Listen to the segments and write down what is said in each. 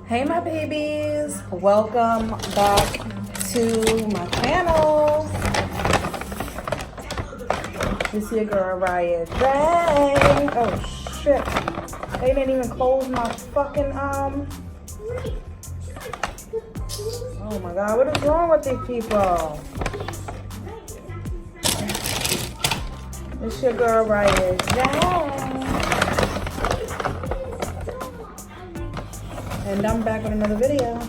Hey my babies, welcome back to my channel. This your girl Riahjaysreality. Oh shit, they didn't even close my fucking oh my god, what is wrong with these people? It's your girl Riahjaysreality. And I'm back with another video.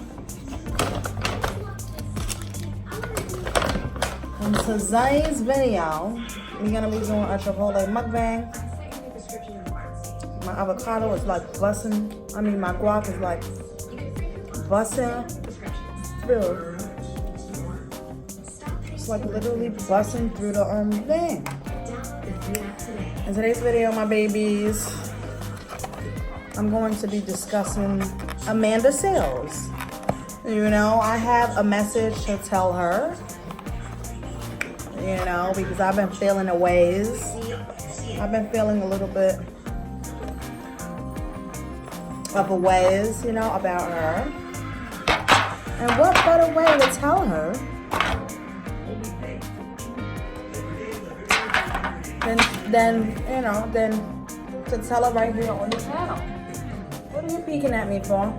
In today's video, we're gonna be doing a Chipotle mukbang. My avocado is like busting. I mean, my guac is like busting through. It's like literally busting through the thing. In today's video, my babies, I'm going to be discussing Amanda Seales. You know, I have a message to tell her. You know, because I've been feeling a ways. I've been feeling a little bit of a ways, you know, about her. And what better way to tell her than to tell her right here on the channel. What are you peeking at me for?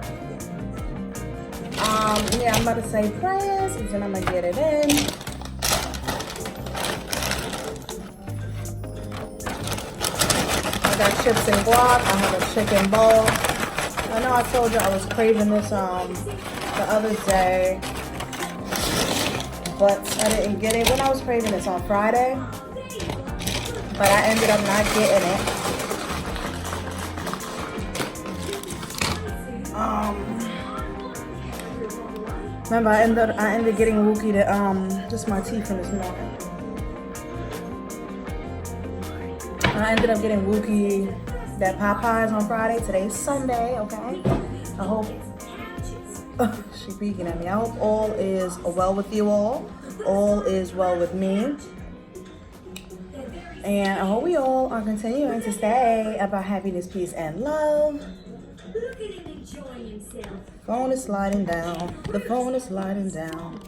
Yeah, I'm about to say prayers, and then I'm gonna get it in. I got chips and guac. I have a chicken bowl. I know I told you I was craving this the other day, but I didn't get it when I was craving this on Friday. But I ended up not getting it. Remember, I ended getting Wookie to just my tea from this morning. I ended up getting Wookie that Popeyes on Friday. Today's Sunday, okay? I hope she peeking at me. I hope all is well with you all. All is well with me. And I hope we all are continuing to stay about happiness, peace, and love. Phone is sliding down. The phone is sliding down.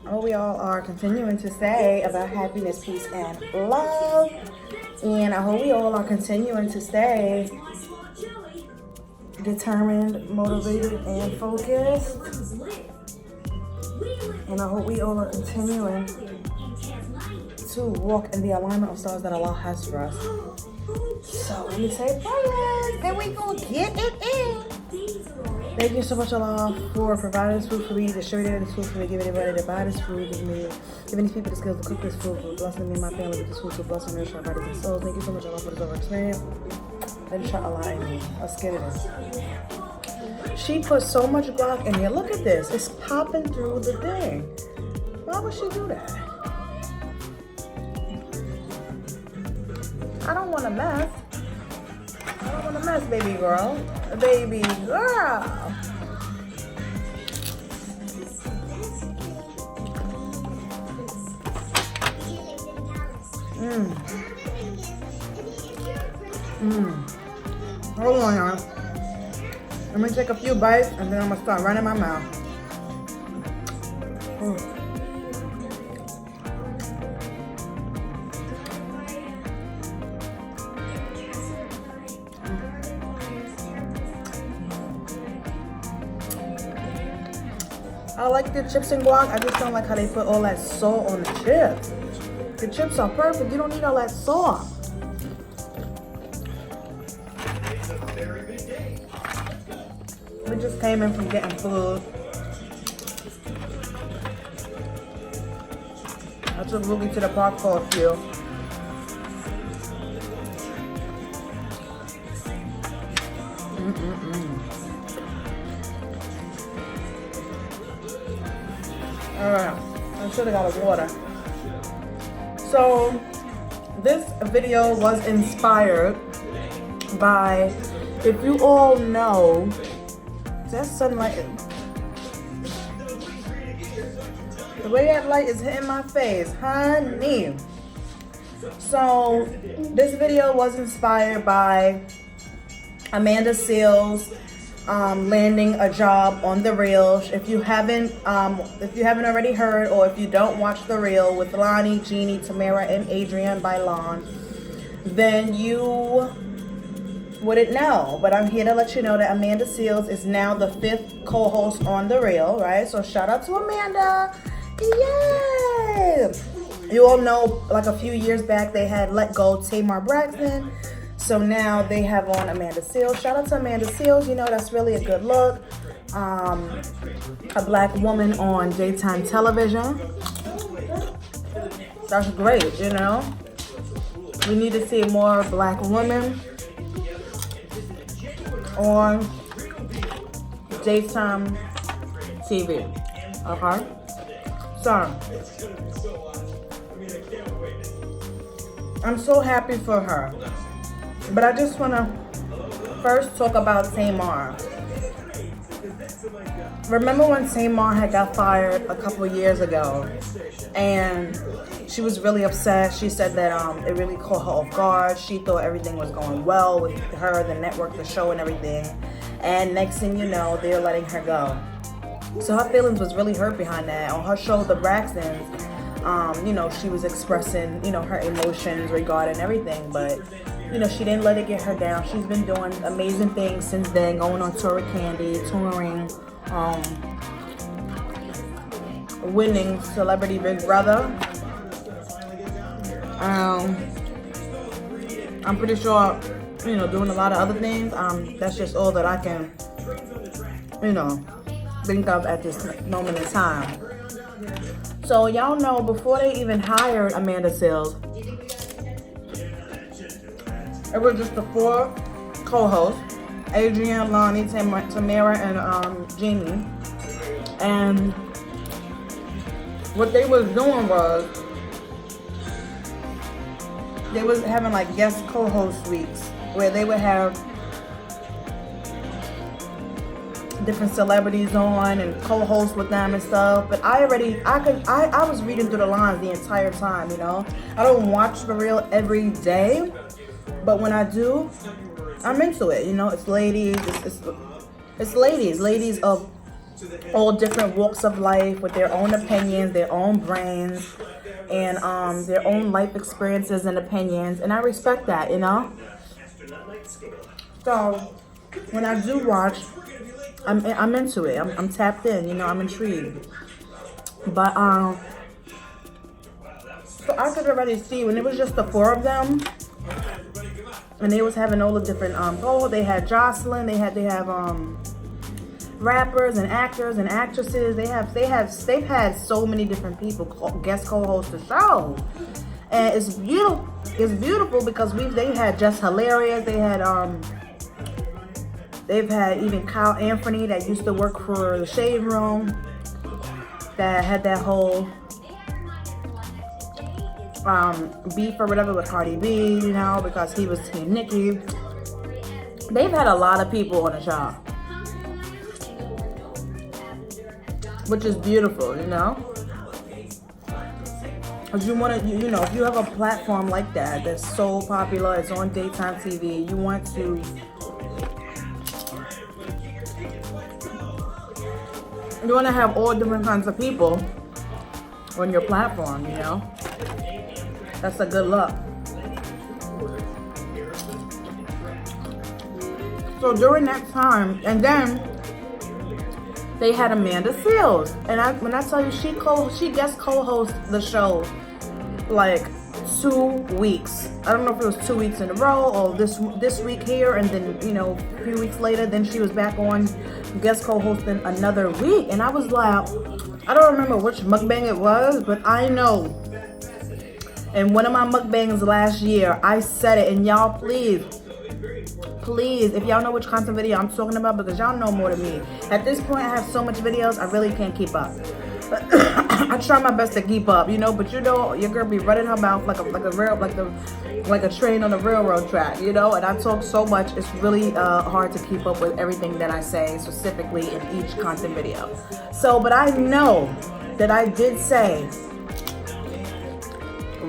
I hope we all are continuing to stay about happiness, peace, and love. And I hope we all are continuing to stay determined, motivated, and focused. And I hope we all are continuing to walk in the alignment of stars that Allah has for us. So let me say prayers, and we gonna get it in. Thank you so much, Allah, for providing this food for me, distributing this food for me, giving anybody to buy this food, giving these people the skills to cook this food, for blessing me and my family with this food, for blessing me, our bodies and souls. Thank you so much, Allah, for this over experience. Inshallah, amen. Let's get it in. She put so much guac in here. Look at this. It's popping through the thing. Why would she do that? I don't want to mess. I don't want to mess, baby girl. Baby girl. Hold on, y'all. Let me take a few bites, and then I'm going to start running my mouth. I like the chips and guac. I just don't like how they put all that salt on the chips. The chips are perfect. You don't need all that salt. We just came in from getting food. I took Ruby to the park for a few. Alright, I should have got a water. So, this video was inspired by, if you all know, that sunlight, the way that light is hitting my face, honey. So, this video was inspired by Amanda Seales landing a job on The Real. If you haven't already heard, or if you don't watch The Real with Lonnie, Jeannie, Tamara, and Adrienne by Lon, then you wouldn't know. But I'm here to let you know that Amanda Seales is now the 5th co-host on The Real, right? So shout out to Amanda. Yay! You all know, like a few years back, they had let go Tamar Braxton. So now they have on Amanda Seales. Shout out to Amanda Seales. You know, that's really a good look. A black woman on daytime television. That's great, you know. We need to see more black women on daytime TV. Okay? So, I'm so happy for her. But I just want to first talk about Tamar. Remember when Tamar had got fired a couple years ago, and she was really upset. She said that it really caught her off guard. She thought everything was going well with her, the network, the show, and everything. And next thing you know, they're letting her go. So her feelings was really hurt behind that. On her show, The Braxtons, you know, she was expressing, you know, her emotions regarding everything, but you know, she didn't let it get her down. She's been doing amazing things since then, going on tour with Candy, touring, winning Celebrity Big Brother. I'm pretty sure, you know, doing a lot of other things. That's just all that I can, you know, think of at this moment in time. So y'all know, before they even hired Amanda Seales, it was just the 4 co-hosts, Adrienne, Lonnie, Tamara, and Jeannie. And what they was doing was, they was having like guest co-host weeks where they would have different celebrities on and co-host with them and stuff. But I was reading through the lines the entire time, you know. I don't watch The Real every day, but when I do, I'm into it. You know, it's ladies, it's ladies of all different walks of life with their own opinions, their own brains, and their own life experiences and opinions, and I respect that, you know. So when I do watch, I'm into it. I'm tapped in, you know. I'm intrigued. But so I could already see when it was just the 4 of them. And they was having all the different they had Jocelyn, they have rappers and actors and actresses. They've had so many different people guest co-host the show. And it's beautiful because they had Just Hilarious, they've had even Kyle Anthony that used to work for the Shade Room, that had that whole beef or whatever with Cardi B, you know, because he was Team Nicki. They've had a lot of people on the show, which is beautiful, you know. Because you want to, you know, if you have a platform like that that's so popular, it's on daytime TV, you want to have all different kinds of people on your platform, you know. That's a good look. So during that time, and then they had Amanda Seales, and when I tell you, she guest co-hosts the show like 2 weeks. I don't know if it was 2 weeks in a row or this week here, and then, you know, a few weeks later, then she was back on guest co-hosting another week. And I was like, I don't remember which mukbang it was, but I know in one of my mukbangs last year, I said it, and y'all please, if y'all know which content video I'm talking about, because y'all know more than me. At this point, I have so much videos, I really can't keep up. I try my best to keep up, you know, but you know, your girl be running her mouth like a train on a railroad track, you know, and I talk so much, it's really hard to keep up with everything that I say, specifically in each content video. So, but I know that I did say,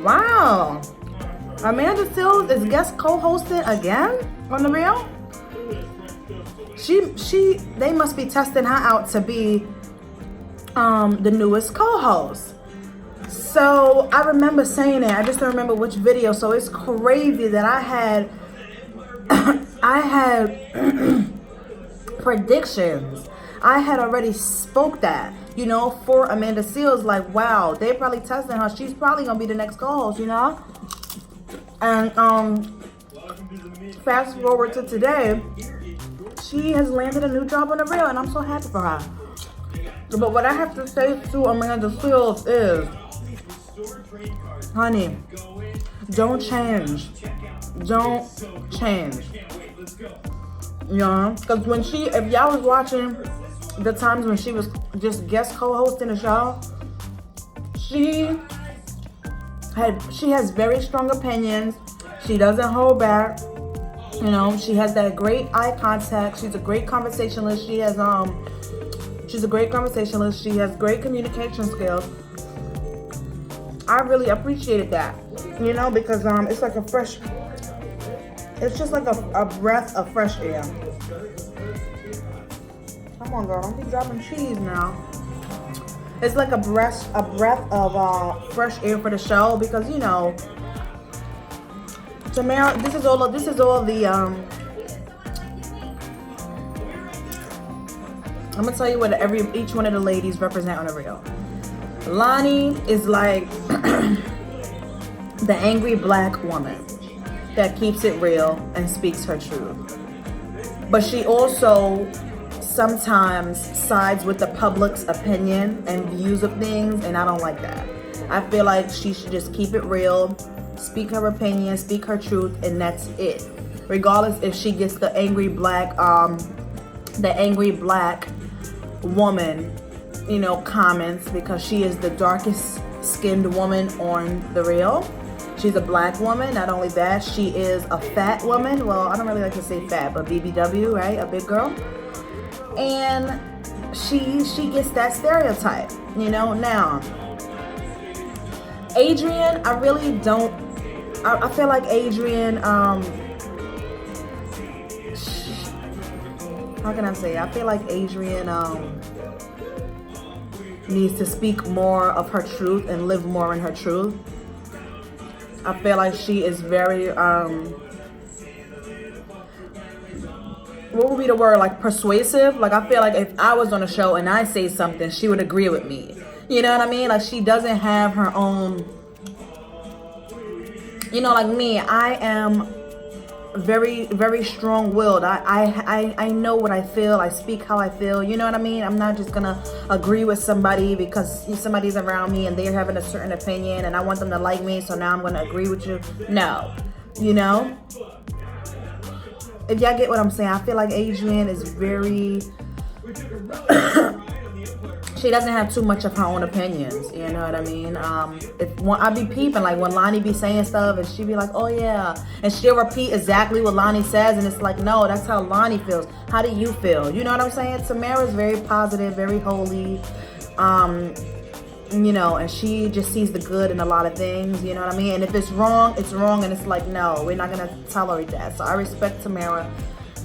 wow, Amanda Seales is guest co-hosting again on The Real? they must be testing her out to be the newest co-host. So I remember saying it. I just don't remember which video. So it's crazy that I had predictions. I had already spoke that, you know, for Amanda Seales. Like, wow, they probably testing her. She's probably gonna be the next co-host, you know. And fast forward to today, she has landed a new job on The Real, and I'm so happy for her. But what I have to say to Amanda Seales is, honey, don't change. Don't change. You know, because when if y'all was watching the times when she was just guest co-hosting the show, she has very strong opinions. She doesn't hold back. You know, she has that great eye contact. She's a great conversationalist. She's a great conversationalist. She has great communication skills. I really appreciated that, you know, because it's like it's just like a breath of fresh air. Come on, girl, don't be dropping cheese now. It's like a breath of fresh air for the show, because, you know, Tamara, this is all the I'm gonna tell you what each one of the ladies represent on The Real. Lonnie is like the angry black woman that keeps it real and speaks her truth. But she also sometimes sides with the public's opinion and views of things, and I don't like that. I feel like she should just keep it real, speak her opinion, speak her truth, and that's it. Regardless if she gets the angry black woman, you know, comments, because she is the darkest skinned woman on The Real. She's a black woman. Not only that, she is a fat woman. Well, I don't really like to say fat, but BBW, right? A big girl. And she gets that stereotype, you know. Now, Adrienne, I really don't. I feel like Adrienne. How can I say? I feel like Adrienne needs to speak more of her truth and live more in her truth. I feel like she is very, what would be the word? Like persuasive. Like, I feel like if I was on a show and I say something, she would agree with me. You know what I mean? Like, she doesn't have her own, you know, like me, I am very, very strong-willed. I know what I feel. I speak how I feel. You know what I mean? I'm not just gonna agree with somebody because somebody's around me and they're having a certain opinion and I want them to like me, so now I'm gonna agree with you. No, you know. If y'all get what I'm saying, I feel like Adrienne is very. She doesn't have too much of her own opinions, you know what I mean? I be peeping, like when Lonnie be saying stuff and she be like, oh yeah, and she'll repeat exactly what Lonnie says, and it's like, no, that's how Lonnie feels. How do you feel? You know what I'm saying? Tamara's very positive, very holy, you know, and she just sees the good in a lot of things, you know what I mean? And if it's wrong, and it's like, no, we're not gonna tolerate that. So I respect Tamara.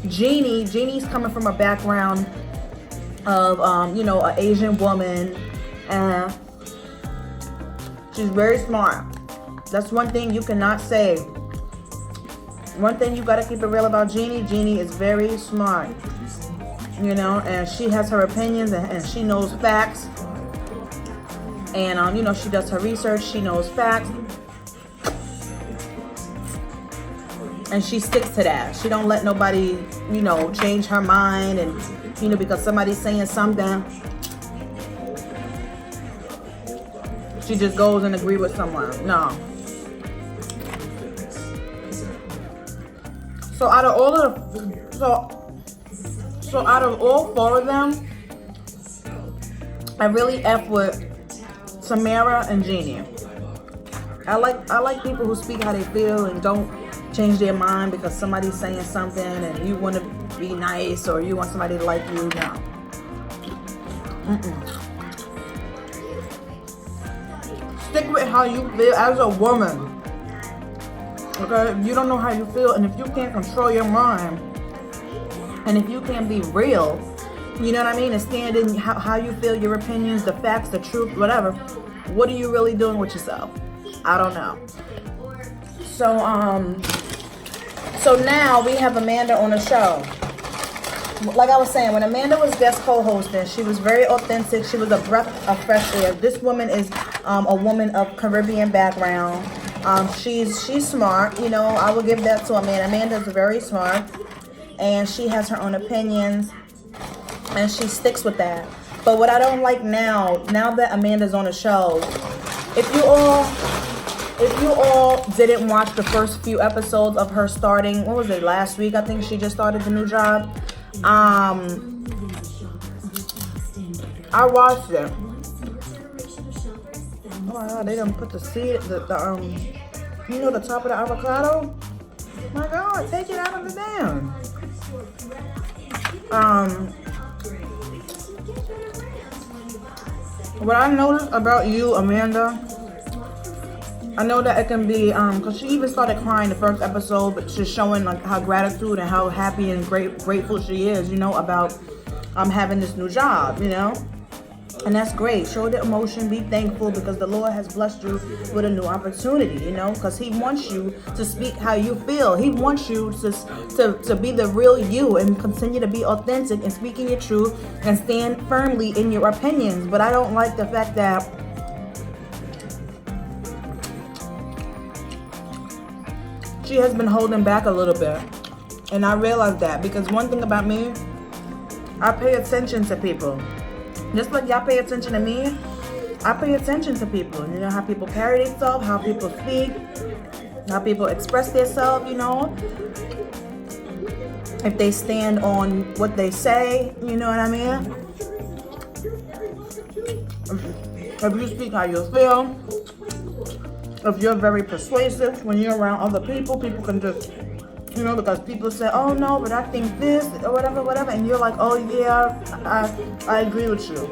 Jeannie's coming from a background of you know, an Asian woman, and she's very smart. That's one thing you cannot say. One thing you gotta keep it real about Jeannie. Jeannie is very smart, you know, and she has her opinions and she knows facts. And you know, she does her research. She knows facts, and she sticks to that. She don't let nobody, you know, change her mind, and you know, because somebody's saying something, she just goes and agree with someone. No. So out of all four of them, I really F with Tamara and Jeannie. I like people who speak how they feel and don't change their mind because somebody's saying something and you want to be nice or you want somebody to like you. No. Stick with how you feel as a woman. Okay? If you don't know how you feel and if you can't control your mind And if you can be real, you know what I mean, and stand in how you feel, your opinions, the facts, the truth, whatever, what are you really doing with yourself? I don't know. So now we have Amanda on the show. Like I was saying, when Amanda was guest co-hosting, she was very authentic. She was a breath of fresh air. This woman is a woman of Caribbean background. She's smart. You know, I will give that to Amanda. Amanda's very smart, and she has her own opinions, and she sticks with that. But what I don't like now that Amanda's on the show, if you all didn't watch the first few episodes of her starting, what was it, last week? I think she just started the new job. I watched it. Oh my God, they done put the seed, the you know, the top of the avocado? My God, take it out of the damn. What I noticed about you, Amanda, I know that it can be, because she even started crying the first episode, but she's showing like her gratitude and how happy and grateful she is, you know, about having this new job, you know. And that's great. Show the emotion, be thankful, because the Lord has blessed you with a new opportunity, you know, because He wants you to speak how you feel. He wants you to be the real you and continue to be authentic and speaking your truth and stand firmly in your opinions. But I don't like the fact that she has been holding back a little bit. And I realize that, because one thing about me, I pay attention to people. Just like y'all pay attention to me, I pay attention to people. You know, how people carry themselves, how people speak, how people express themselves, you know. If they stand on what they say, you know what I mean? If you speak how you feel, if you're very persuasive when you're around other people, people can just, you know, because people say, oh no, but I think this, or whatever, and you're like, oh yeah, I agree with you.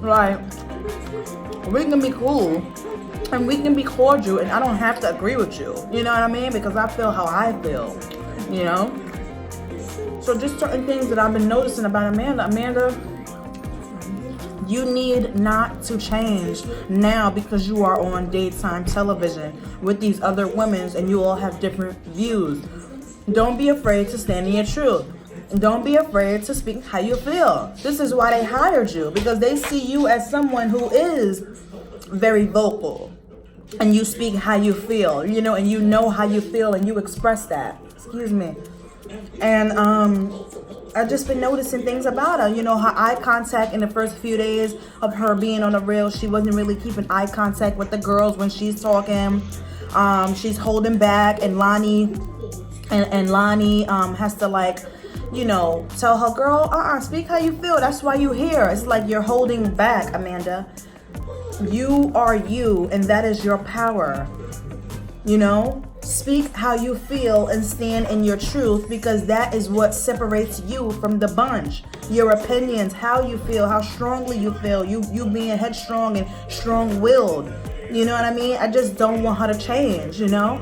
Like, we can be cool, and we can be cordial, and I don't have to agree with you, you know what I mean? Because I feel how I feel, you know? So just certain things that I've been noticing about Amanda, you need not to change now because you are on daytime television with these other women and you all have different views. Don't be afraid to stand in your truth. Don't be afraid to speak how you feel. This is why they hired you, because they see you as someone who is very vocal and you speak how you feel, you know, and you know how you feel and you express that. Excuse me. And I've just been noticing things about her. You know, her eye contact in the first few days of her being on the reel, she wasn't really keeping eye contact with the girls when she's talking. She's holding back, and Lonnie has to, like, you know, tell her, girl, speak how you feel. That's why you here. It's like you're holding back, Amanda. You are you, and that is your power. You know? Speak how you feel and stand in your truth, because that is what separates you from the bunch. Your opinions, how you feel, how strongly you feel, you being headstrong and strong-willed. You know what I mean? I just don't want her to change, you know?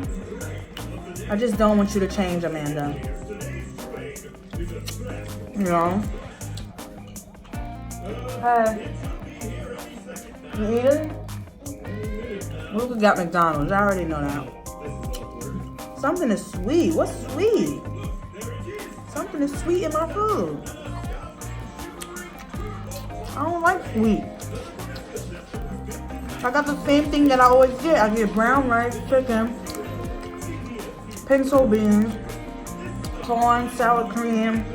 I just don't want you to change, Amanda. You know? Hey. You eating? We got McDonald's. I already know that. Something is sweet. What's sweet? Something is sweet in my food. I don't like sweet. I got the same thing that I always get. I get brown rice, chicken, pinto beans, corn, sour cream,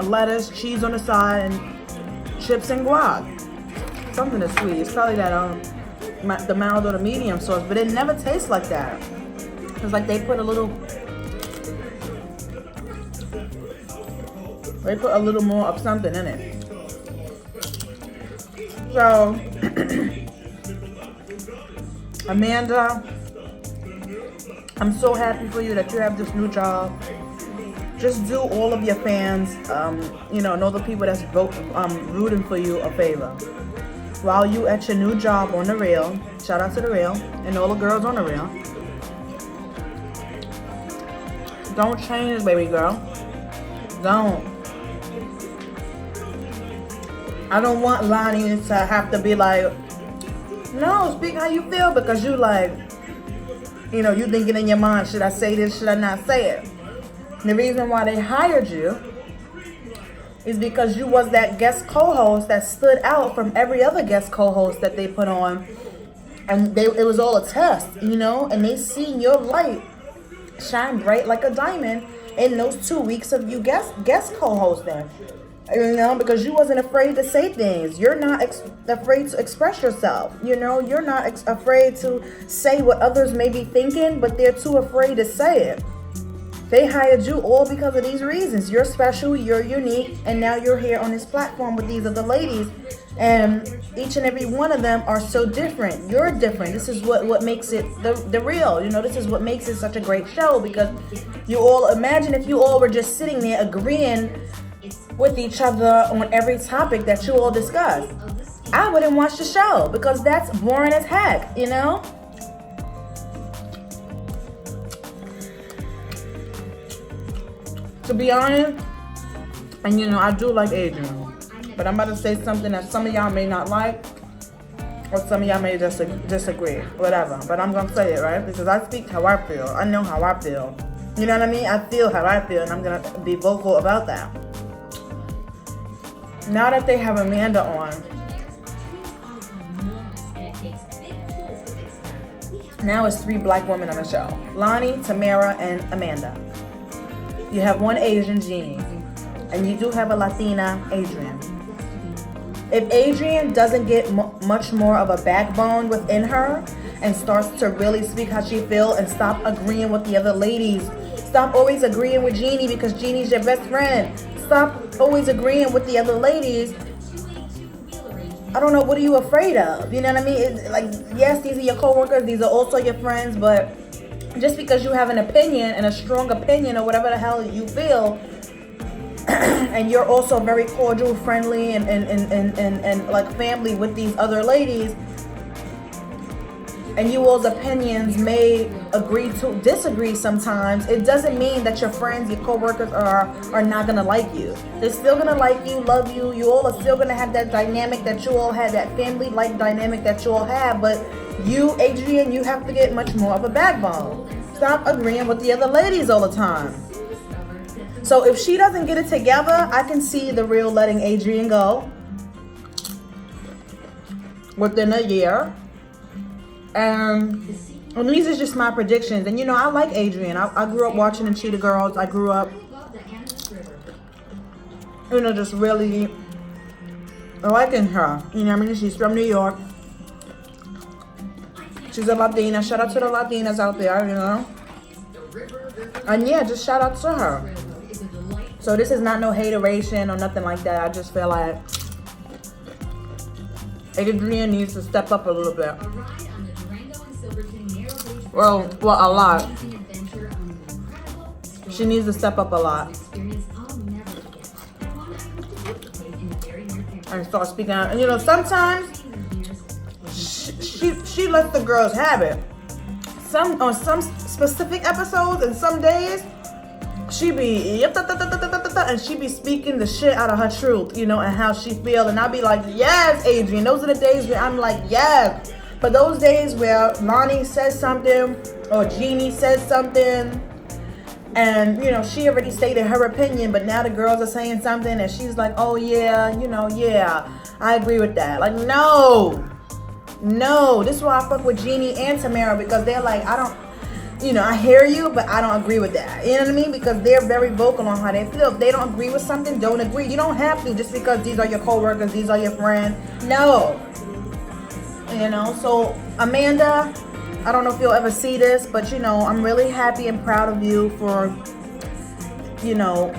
lettuce, cheese on the side, and chips and guac. Something is sweet. It's probably that the mild or the medium sauce, but it never tastes like that. It's like they put a little more of something in it. So, Amanda, I'm so happy for you that you have this new job. Just do all of your fans, you know the people that's rooting for you a favor. while you at your new job on the Real. Shout out to the Real and all the girls on the Real. Don't change, baby girl. Don't. I don't want Lonnie to have to be like, no, speak how you feel, because you like, you know, you thinking in your mind, should I say this, should I not say it? And the reason why they hired you is because you was that guest co-host that stood out from every other guest co-host that they put on. And it was all a test, you know, and they seen your light shine bright like a diamond in those 2 weeks of you guest co-hosting. You know, because you wasn't afraid to say things. You're not afraid to express yourself. You know, you're not afraid to say what others may be thinking, but they're too afraid to say it. They hired you all because of these reasons. You're special, you're unique, and now you're here on this platform with these other ladies. And each and every one of them are so different. You're different. This is what makes it the Real. You know, this is what makes it such a great show, because you all, imagine if you all were just sitting there agreeing with each other on every topic that you all discuss. I wouldn't watch the show, because that's boring as heck, you know? To be honest, and you know, I do like Adrian, but I'm about to say something that some of y'all may not like, or some of y'all may disagree, whatever. But I'm gonna say it, right? Because I speak how I feel. I know how I feel. You know what I mean? I feel how I feel, and I'm gonna be vocal about that. Now that they have Amanda on, now it's 3 black women on the show. Lonnie, Tamara, and Amanda. You have one Asian, Jeannie, and you do have a Latina, Adrian. If Adrian doesn't get much more of a backbone within her and starts to really speak how she feels and stop agreeing with the other ladies, stop always agreeing with Jeannie because Jeannie's your best friend. Stop always agreeing with the other ladies. I don't know, what are you afraid of? You know what I mean? It's like, yes, these are your coworkers, these are also your friends, but just because you have an opinion and a strong opinion or whatever the hell you feel, and you're also very cordial, friendly, and like family with these other ladies, and you all's opinions may agree to disagree sometimes, it doesn't mean that your friends, your co-workers are not gonna like you. They're still gonna like you, love you. You all are still gonna have that dynamic that you all had, that family-like dynamic that you all have. But you, Adrian, you have to get much more of a backbone. Stop agreeing with the other ladies all the time. So if she doesn't get it together, I can see the Real letting Adrian go within a year. And these are just my predictions. And you know, I like Adrian. I grew up watching the Cheetah Girls. I grew up, you know, just really liking her. You know what I mean? She's from New York. She's a Latina. Shout out to the Latinas out there, you know. And yeah, just shout out to her. So this is not no hateration or nothing like that. I just feel like Adrian needs to step up a little bit. Well, a lot. She needs to step up a lot and start speaking out. And you know, sometimes she lets the girls have it. On some specific episodes and some days, she be and she be speaking the shit out of her truth, you know, and how she feel. And I'll be like, yes, Adrian. Those are the days where I'm like, yes. But those days where Lonnie says something or Jeannie says something, and you know, she already stated her opinion, but now the girls are saying something and she's like, oh yeah, you know, yeah, I agree with that. Like, no, this is why I fuck with Jeannie and Tamara, because they're like, I don't, you know, I hear you, but I don't agree with that. You know what I mean? Because they're very vocal on how they feel. If they don't agree with something, don't agree. You don't have to just because these are your co-workers, these are your friends. No. You know, so Amanda, I don't know if you'll ever see this, but you know, I'm really happy and proud of you for, you know,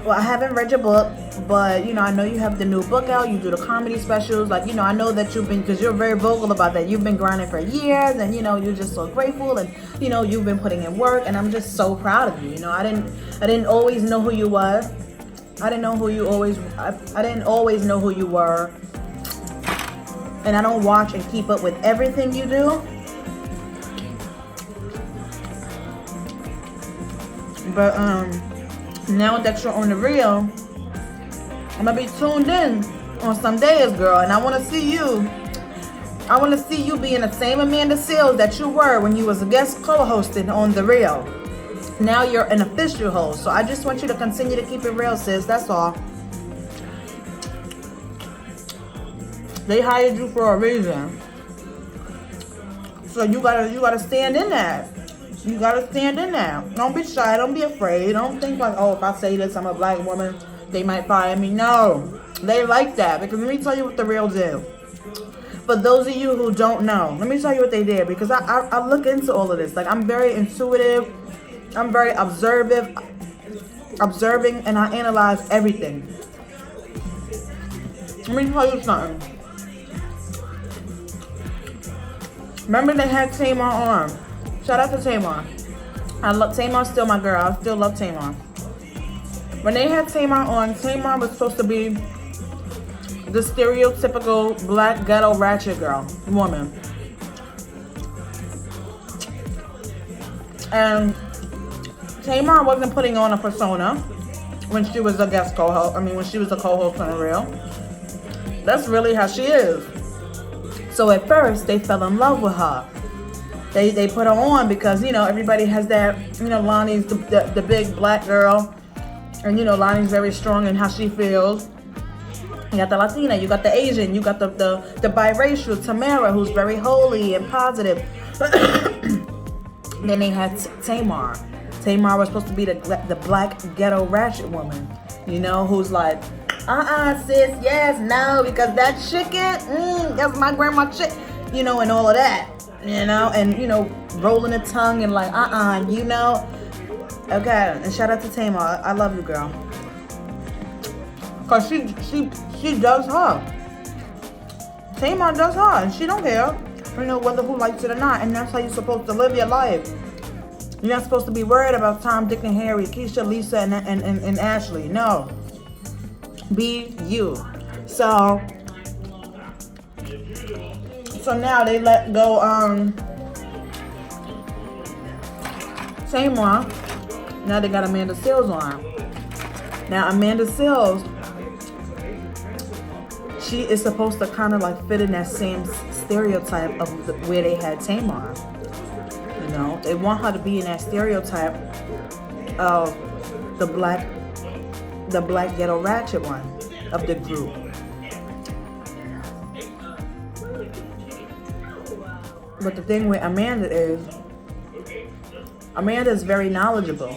well, I haven't read your book, but you know, I know you have the new book out, you do the comedy specials, like, you know, I know that you've been, because you're very vocal about that, you've been grinding for years, and you know, you're just so grateful, and you know, you've been putting in work, and I'm just so proud of you. You know, I didn't always know who you were. I didn't always know who you were. and I don't watch and keep up with everything you do. But now that you're on the real, I'm gonna be tuned in on some days, girl, and I want to see you. I want to see you being the same Amanda Seales that you were when you was a guest co-hosting on The Real. Now you're an official host, so I just want you to continue to keep it real, sis. That's all. They hired you for a reason, so you gotta stand in that. You gotta stand in that. Don't be shy. Don't be afraid. Don't think like, oh, if I say this, I'm a black woman, they might fire me. No, they like that, because let me tell you what The Real did. For those of you who don't know, let me tell you what they did, because I look into all of this. Like, I'm very intuitive. I'm very observing, and I analyze everything. Let me tell you something. Remember they had Tamar on. Shout out to Tamar. I love Tamar's still my girl. I still love Tamar. When they had Tamar on, Tamar was supposed to be the stereotypical black ghetto ratchet girl, woman. And Tamar wasn't putting on a persona when she was a guest co-host. I mean, when she was a co-host on The Real. That's really how she is. So at first, they fell in love with her. They put her on because, you know, everybody has that, you know, Lonnie's the big black girl. And, you know, Lonnie's very strong in how she feels. You got the Latina, you got the Asian, you got the biracial Tamara, who's very holy and positive. Then they had Tamar. Tamar was supposed to be the black ghetto ratchet woman, you know, who's like, sis, yes, no, because that chicken, that's my grandma chick, you know, and all of that, you know, and, you know, rolling the tongue and like, you know. Okay, and shout out to Tamar. I love you, girl. Cause she does her. Tamar does her, and she don't care, you know, whether who likes it or not. And that's how you're supposed to live your life. You're not supposed to be worried about Tom, Dick, and Harry, Keisha, Lisa, and Ashley. No, be you. So now they let go Tamar. Now they got Amanda Seales on. Now Amanda Seales, she is supposed to kind of like fit in that same stereotype of where they had Tamar. You know, they want her to be in that stereotype of the black ghetto ratchet one of the group. But the thing with Amanda is very knowledgeable.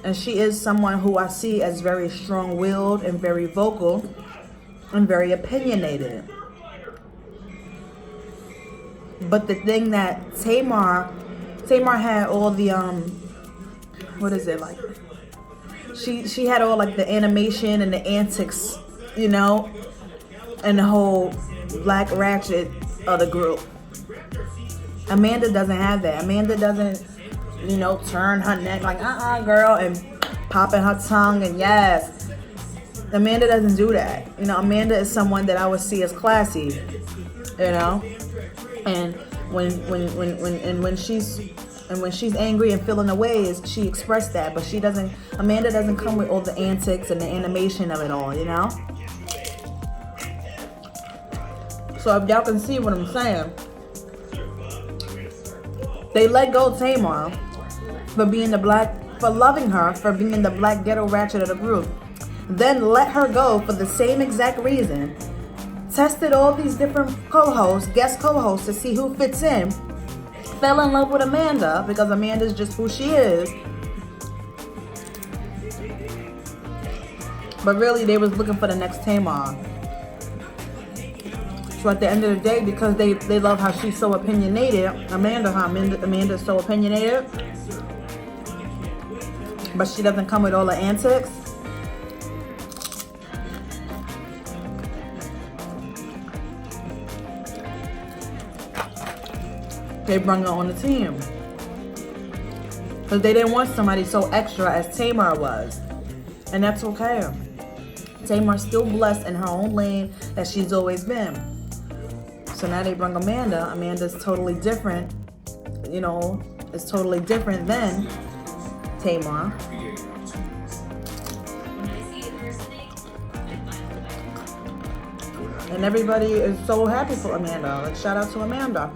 And she is someone who I see as very strong-willed and very vocal and very opinionated. But the thing that Tamar had all the what is it like? She had all like the animation and the antics, you know, and the whole black ratchet of the group. Amanda doesn't have that. Amanda doesn't, you know, turn her neck like, girl, and popping her tongue, and yes. Amanda doesn't do that. You know, Amanda is someone that I would see as classy, you know? And when she's angry and feeling the ways, she expressed that, but Amanda doesn't come with all the antics and the animation of it all, you know? So if y'all can see what I'm saying, they let go Tamar for loving her, for being the black ghetto ratchet of the group. Then let her go for the same exact reason. Tested all these different guest co-hosts to see who fits in. Fell in love with Amanda because Amanda's just who she is. But really, they was looking for the next Tamar. So at the end of the day, because they love how she's so opinionated, Amanda's so opinionated, but she doesn't come with all the antics. They brought her on the team. Because they didn't want somebody so extra as Tamar was. And that's okay. Tamar's still blessed in her own lane that she's always been. So now they bring Amanda. Amanda's totally different. You know, it's totally different than Tamar. And everybody is so happy for Amanda. Like, shout out to Amanda.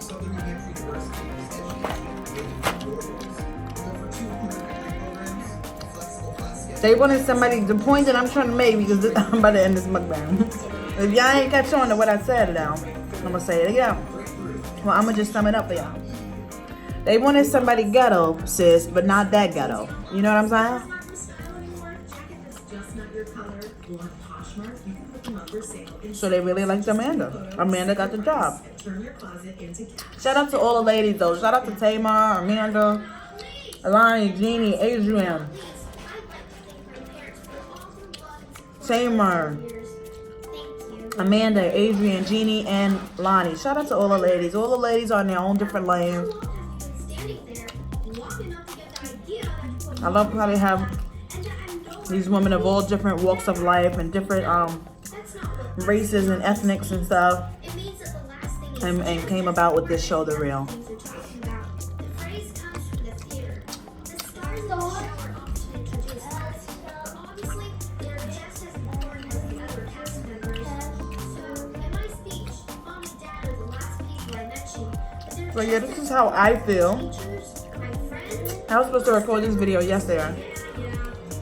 They wanted somebody, the point that I'm trying to make, because I'm about to end this mukbang. If y'all ain't catch on to what I said now, I'm gonna say it again. Well, I'm gonna just sum it up for y'all. They wanted somebody ghetto, sis, but not that ghetto. You know what I'm saying? So they really liked Amanda. Amanda got the job. Shout out to all the ladies though. Shout out to Tamar, Amanda, Alani, Jeannie, Adrian, Tamar, Amanda, Adrian, Jeannie, and Lonnie. Shout out to all the ladies. All the ladies are in their own different lanes. I love how they have these women of all different walks of life and different races and ethnics and stuff, and came about with this show, The Real. So yeah, this is how I feel. I was supposed to record this video yesterday.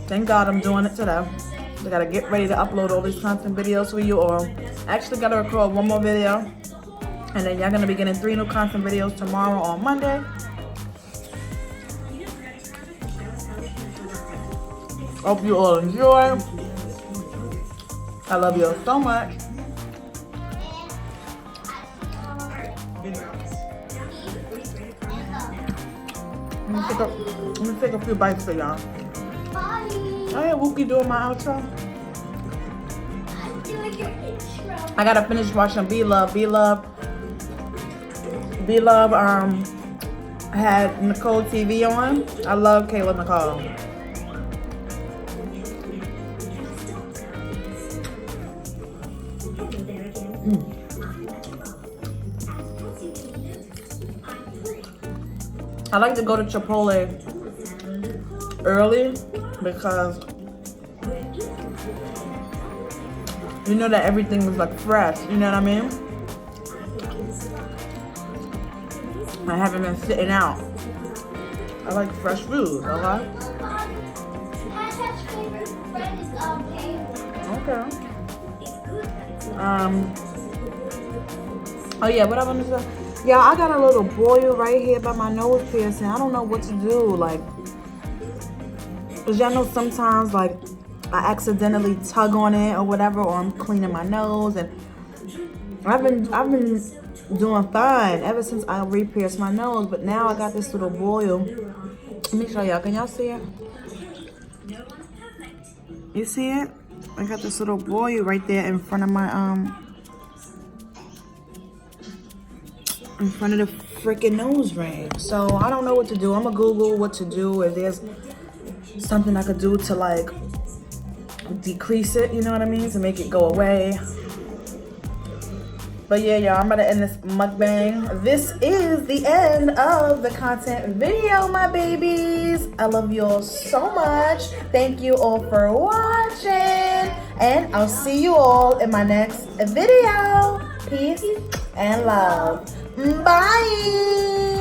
Thank God I'm doing it today. I gotta get ready to upload all these content videos for you all. I actually gotta record one more video. And then y'all gonna be getting 3 new content videos tomorrow on Monday. Hope you all enjoy. I love you all so much. Let me take a few bites for y'all. Oh yeah, Wookie doing my outro. I gotta finish watching B-Love. B-Love had Nicole TV on. I love Kayla Nicole. I like to go to Chipotle early because you know that everything is like fresh, you know what I mean? I haven't been sitting out. I like fresh food, okay? Okay. Oh yeah, what I want to say? Yeah, I got a little boil right here by my nose piercing. I don't know what to do, like, cause y'all know sometimes like I accidentally tug on it or whatever, or I'm cleaning my nose, and I've been doing fine ever since I re-pierced my nose, but now I got this little boil. Let me show y'all. Can y'all see it? You see it? I got this little boil right there in front of my in front of the freaking nose ring. So I don't know what to do. I'm gonna Google what to do, if there's something I could do to like decrease it, you know what I mean, to make it go away. But yeah, y'all, I'm gonna end this mukbang. This is the end of the content video, my babies. I love you all so much. Thank you all for watching, and I'll see you all in my next video. Peace and love. Bye.